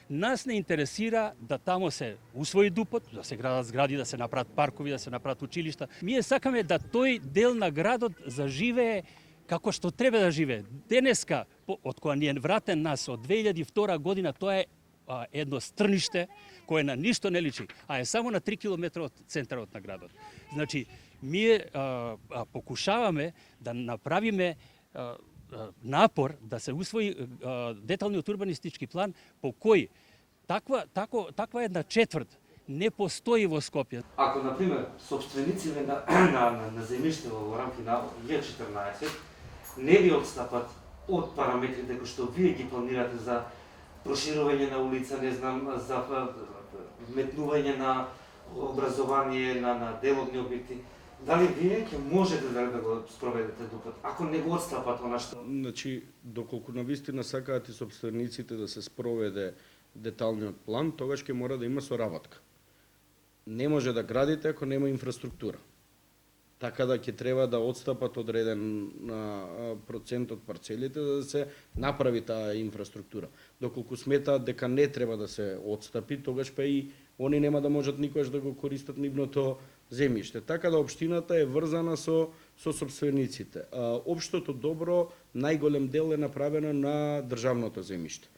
Нас не интересира да тамо се усвои ДУП-от, да се градат згради, да се направат паркови, да се направат училишта. Ние сакаме да тој дел на градот заживее како што треба да живее. Денеска, од кога ни е вратен нас од 2002 година, тоа е едно стрниште кое на ништо не личи, а е само на 3 км од центарот на градот. Значи, ние покушаваме да направиме напор да се усвои деталниот урбанистички план по кој таква една четврт не постои во Скопје. Ако, например, собственици на земјиште во рамки на Г14 не ви отстапат од параметрите кои што вие ги планирате за проширување на улица, не знам, за вметнување на образование, на деловни објекти, дали вие ќе можете да го спроведете ДУП-от, ако не го отстапат она што... Значи, доколку навистина сакаат и собствениците да се спроведе деталниот план, тогаш ќе мора да има соработка. Не може да градите ако нема инфраструктура. Така да ќе треба да отстапат одреден процент од парцелите за да се направи таа инфраструктура. Доколку сметаат дека не треба да се отстапи, тогаш па и они нема да можат никогаш да го користат нивното земјиште. Така да општината е врзана со собствениците. Општото добро, најголем дел е направено на државното земјиште.